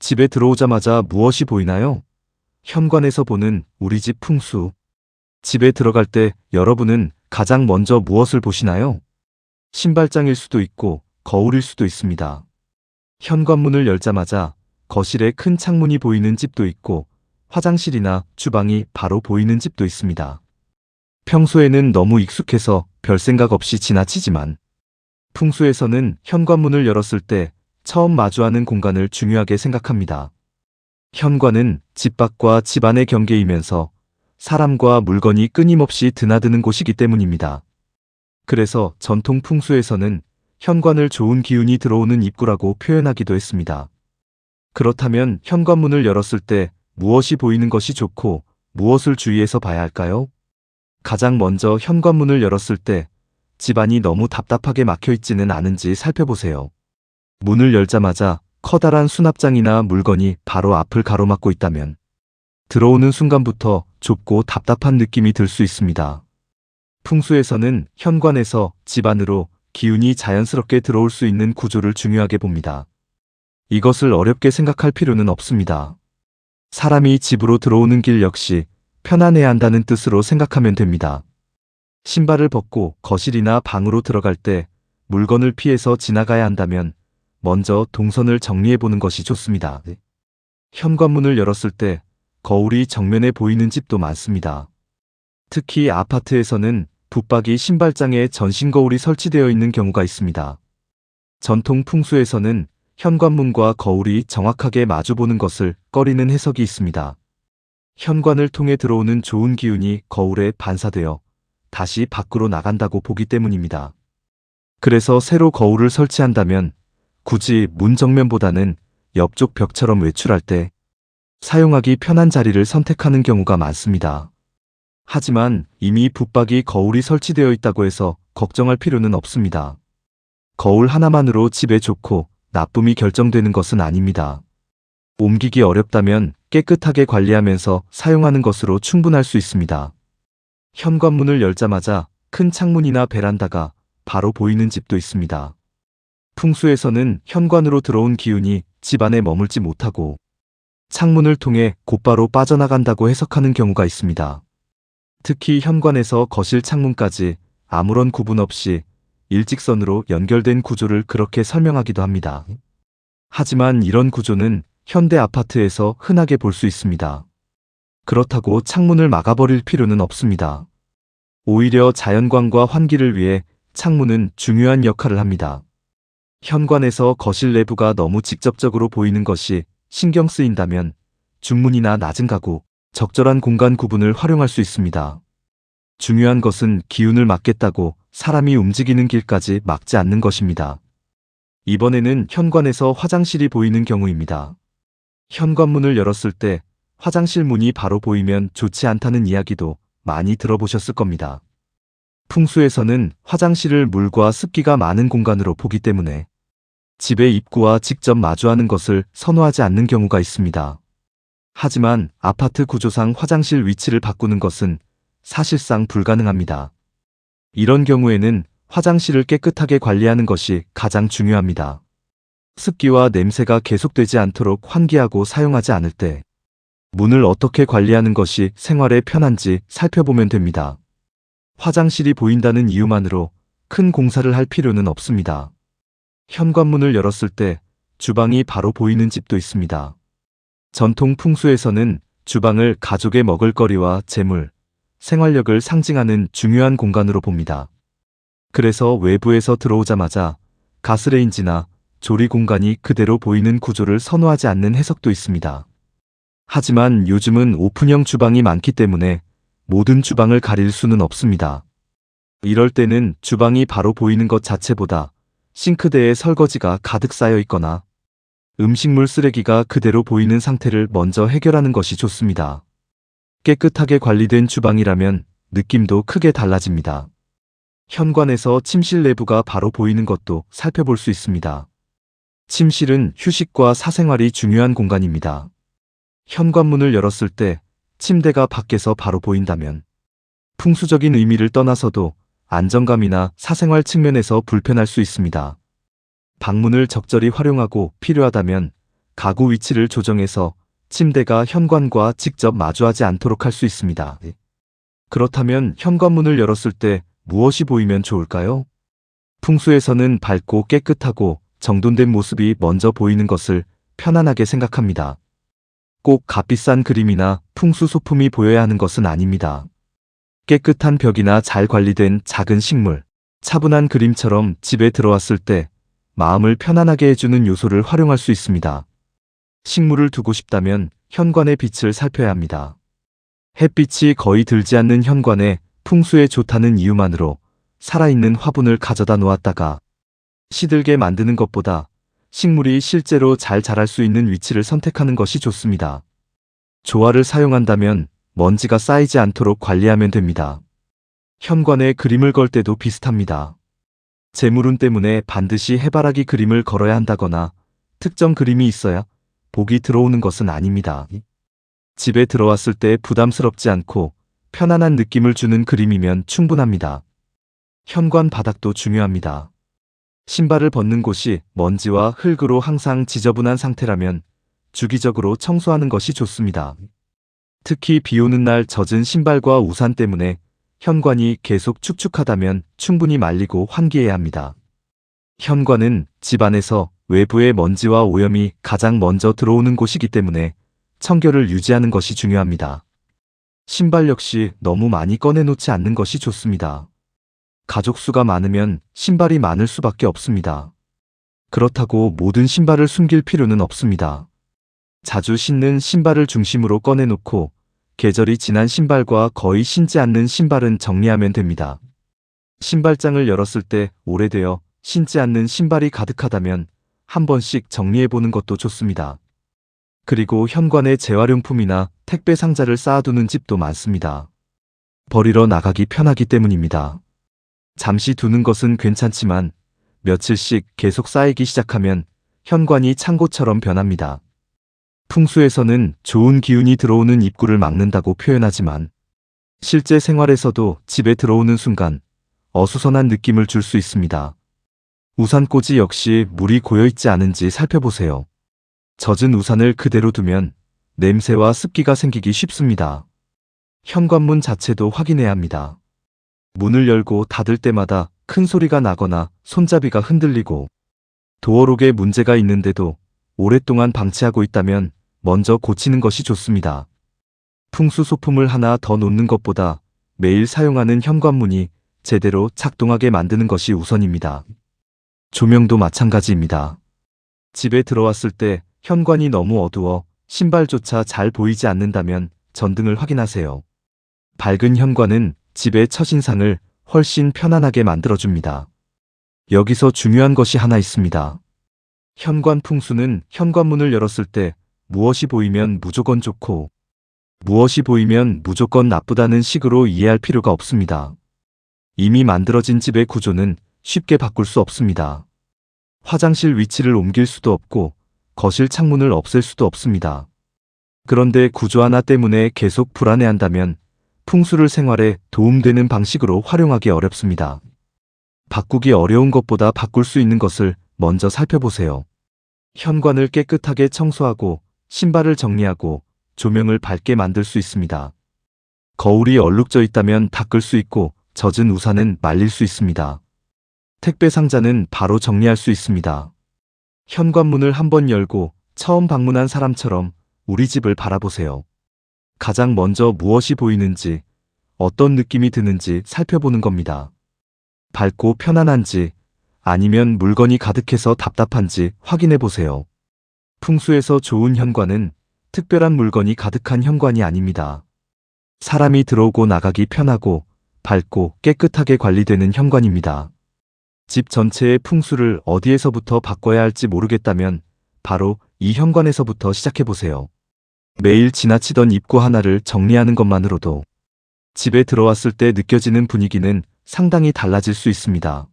집에 들어오자마자 무엇이 보이나요? 현관에서 보는 우리 집 풍수. 집에 들어갈 때 여러분은 가장 먼저 무엇을 보시나요? 신발장일 수도 있고 거울일 수도 있습니다. 현관문을 열자마자 거실에 큰 창문이 보이는 집도 있고 화장실이나 주방이 바로 보이는 집도 있습니다. 평소에는 너무 익숙해서 별 생각 없이 지나치지만 풍수에서는 현관문을 열었을 때 처음 마주하는 공간을 중요하게 생각합니다. 현관은 집 밖과 집 안의 경계이면서 사람과 물건이 끊임없이 드나드는 곳이기 때문입니다. 그래서 전통 풍수에서는 현관을 좋은 기운이 들어오는 입구라고 표현하기도 했습니다. 그렇다면 현관문을 열었을 때 무엇이 보이는 것이 좋고 무엇을 주의해서 봐야 할까요? 가장 먼저 현관문을 열었을 때 집안이 너무 답답하게 막혀 있지는 않은지 살펴보세요. 문을 열자마자 커다란 수납장이나 물건이 바로 앞을 가로막고 있다면 들어오는 순간부터 좁고 답답한 느낌이 들 수 있습니다. 풍수에서는 현관에서 집 안으로 기운이 자연스럽게 들어올 수 있는 구조를 중요하게 봅니다. 이것을 어렵게 생각할 필요는 없습니다. 사람이 집으로 들어오는 길 역시 편안해야 한다는 뜻으로 생각하면 됩니다. 신발을 벗고 거실이나 방으로 들어갈 때 물건을 피해서 지나가야 한다면 먼저 동선을 정리해 보는 것이 좋습니다. 현관문을 열었을 때 거울이 정면에 보이는 집도 많습니다. 특히 아파트에서는 붙박이 신발장에 전신 거울이 설치되어 있는 경우가 있습니다. 전통 풍수에서는 현관문과 거울이 정확하게 마주보는 것을 꺼리는 해석이 있습니다. 현관을 통해 들어오는 좋은 기운이 거울에 반사되어 다시 밖으로 나간다고 보기 때문입니다. 그래서 새로 거울을 설치한다면 굳이 문 정면보다는 옆쪽 벽처럼 외출할 때 사용하기 편한 자리를 선택하는 경우가 많습니다. 하지만 이미 붙박이 거울이 설치되어 있다고 해서 걱정할 필요는 없습니다. 거울 하나만으로 집에 좋고 나쁨이 결정되는 것은 아닙니다. 옮기기 어렵다면 깨끗하게 관리하면서 사용하는 것으로 충분할 수 있습니다. 현관문을 열자마자 큰 창문이나 베란다가 바로 보이는 집도 있습니다. 풍수에서는 현관으로 들어온 기운이 집 안에 머물지 못하고 창문을 통해 곧바로 빠져나간다고 해석하는 경우가 있습니다. 특히 현관에서 거실 창문까지 아무런 구분 없이 일직선으로 연결된 구조를 그렇게 설명하기도 합니다. 하지만 이런 구조는 현대 아파트에서 흔하게 볼 수 있습니다. 그렇다고 창문을 막아버릴 필요는 없습니다. 오히려 자연광과 환기를 위해 창문은 중요한 역할을 합니다. 현관에서 거실 내부가 너무 직접적으로 보이는 것이 신경 쓰인다면 중문이나 낮은 가구, 적절한 공간 구분을 활용할 수 있습니다. 중요한 것은 기운을 막겠다고 사람이 움직이는 길까지 막지 않는 것입니다. 이번에는 현관에서 화장실이 보이는 경우입니다. 현관문을 열었을 때 화장실 문이 바로 보이면 좋지 않다는 이야기도 많이 들어보셨을 겁니다. 풍수에서는 화장실을 물과 습기가 많은 공간으로 보기 때문에 집의 입구와 직접 마주하는 것을 선호하지 않는 경우가 있습니다. 하지만 아파트 구조상 화장실 위치를 바꾸는 것은 사실상 불가능합니다. 이런 경우에는 화장실을 깨끗하게 관리하는 것이 가장 중요합니다. 습기와 냄새가 계속되지 않도록 환기하고 사용하지 않을 때 문을 어떻게 관리하는 것이 생활에 편한지 살펴보면 됩니다. 화장실이 보인다는 이유만으로 큰 공사를 할 필요는 없습니다. 현관문을 열었을 때 주방이 바로 보이는 집도 있습니다. 전통 풍수에서는 주방을 가족의 먹을거리와 재물, 생활력을 상징하는 중요한 공간으로 봅니다. 그래서 외부에서 들어오자마자 가스레인지나 조리 공간이 그대로 보이는 구조를 선호하지 않는 해석도 있습니다. 하지만 요즘은 오픈형 주방이 많기 때문에 모든 주방을 가릴 수는 없습니다. 이럴 때는 주방이 바로 보이는 것 자체보다 싱크대에 설거지가 가득 쌓여 있거나 음식물 쓰레기가 그대로 보이는 상태를 먼저 해결하는 것이 좋습니다. 깨끗하게 관리된 주방이라면 느낌도 크게 달라집니다. 현관에서 침실 내부가 바로 보이는 것도 살펴볼 수 있습니다. 침실은 휴식과 사생활이 중요한 공간입니다. 현관문을 열었을 때 침대가 밖에서 바로 보인다면 풍수적인 의미를 떠나서도 안정감이나 사생활 측면에서 불편할 수 있습니다. 방문을 적절히 활용하고 필요하다면 가구 위치를 조정해서 침대가 현관과 직접 마주하지 않도록 할 수 있습니다. 그렇다면 현관문을 열었을 때 무엇이 보이면 좋을까요? 풍수에서는 밝고 깨끗하고 정돈된 모습이 먼저 보이는 것을 편안하게 생각합니다. 꼭 값비싼 그림이나 풍수 소품이 보여야 하는 것은 아닙니다. 깨끗한 벽이나 잘 관리된 작은 식물, 차분한 그림처럼 집에 들어왔을 때 마음을 편안하게 해주는 요소를 활용할 수 있습니다. 식물을 두고 싶다면 현관의 빛을 살펴야 합니다. 햇빛이 거의 들지 않는 현관에 풍수에 좋다는 이유만으로 살아있는 화분을 가져다 놓았다가 시들게 만드는 것보다 식물이 실제로 잘 자랄 수 있는 위치를 선택하는 것이 좋습니다. 조화를 사용한다면 먼지가 쌓이지 않도록 관리하면 됩니다. 현관에 그림을 걸 때도 비슷합니다. 재물운 때문에 반드시 해바라기 그림을 걸어야 한다거나 특정 그림이 있어야 복이 들어오는 것은 아닙니다. 집에 들어왔을 때 부담스럽지 않고 편안한 느낌을 주는 그림이면 충분합니다. 현관 바닥도 중요합니다. 신발을 벗는 곳이 먼지와 흙으로 항상 지저분한 상태라면 주기적으로 청소하는 것이 좋습니다. 특히 비 오는 날 젖은 신발과 우산 때문에 현관이 계속 축축하다면 충분히 말리고 환기해야 합니다. 현관은 집 안에서 외부의 먼지와 오염이 가장 먼저 들어오는 곳이기 때문에 청결을 유지하는 것이 중요합니다. 신발 역시 너무 많이 꺼내놓지 않는 것이 좋습니다. 가족 수가 많으면 신발이 많을 수밖에 없습니다. 그렇다고 모든 신발을 숨길 필요는 없습니다. 자주 신는 신발을 중심으로 꺼내놓고 계절이 지난 신발과 거의 신지 않는 신발은 정리하면 됩니다. 신발장을 열었을 때 오래되어 신지 않는 신발이 가득하다면 한 번씩 정리해보는 것도 좋습니다. 그리고 현관에 재활용품이나 택배 상자를 쌓아두는 집도 많습니다. 버리러 나가기 편하기 때문입니다. 잠시 두는 것은 괜찮지만 며칠씩 계속 쌓이기 시작하면 현관이 창고처럼 변합니다. 풍수에서는 좋은 기운이 들어오는 입구를 막는다고 표현하지만 실제 생활에서도 집에 들어오는 순간 어수선한 느낌을 줄 수 있습니다. 우산꽂이 역시 물이 고여있지 않은지 살펴보세요. 젖은 우산을 그대로 두면 냄새와 습기가 생기기 쉽습니다. 현관문 자체도 확인해야 합니다. 문을 열고 닫을 때마다 큰 소리가 나거나 손잡이가 흔들리고 도어록에 문제가 있는데도 오랫동안 방치하고 있다면 먼저 고치는 것이 좋습니다. 풍수 소품을 하나 더 놓는 것보다 매일 사용하는 현관문이 제대로 작동하게 만드는 것이 우선입니다. 조명도 마찬가지입니다. 집에 들어왔을 때 현관이 너무 어두워 신발조차 잘 보이지 않는다면 전등을 확인하세요. 밝은 현관은 집의 첫인상을 훨씬 편안하게 만들어줍니다. 여기서 중요한 것이 하나 있습니다. 현관 풍수는 현관문을 열었을 때 무엇이 보이면 무조건 좋고 무엇이 보이면 무조건 나쁘다는 식으로 이해할 필요가 없습니다. 이미 만들어진 집의 구조는 쉽게 바꿀 수 없습니다. 화장실 위치를 옮길 수도 없고 거실 창문을 없앨 수도 없습니다. 그런데 구조 하나 때문에 계속 불안해한다면 풍수를 생활에 도움되는 방식으로 활용하기 어렵습니다. 바꾸기 어려운 것보다 바꿀 수 있는 것을 먼저 살펴보세요. 현관을 깨끗하게 청소하고 신발을 정리하고 조명을 밝게 만들 수 있습니다. 거울이 얼룩져 있다면 닦을 수 있고 젖은 우산은 말릴 수 있습니다. 택배 상자는 바로 정리할 수 있습니다. 현관문을 한번 열고 처음 방문한 사람처럼 우리 집을 바라보세요. 가장 먼저 무엇이 보이는지, 어떤 느낌이 드는지 살펴보는 겁니다. 밝고 편안한지, 아니면 물건이 가득해서 답답한지 확인해 보세요. 풍수에서 좋은 현관은 특별한 물건이 가득한 현관이 아닙니다. 사람이 들어오고 나가기 편하고 밝고 깨끗하게 관리되는 현관입니다. 집 전체의 풍수를 어디에서부터 바꿔야 할지 모르겠다면 바로 이 현관에서부터 시작해보세요. 매일 지나치던 입구 하나를 정리하는 것만으로도 집에 들어왔을 때 느껴지는 분위기는 상당히 달라질 수 있습니다.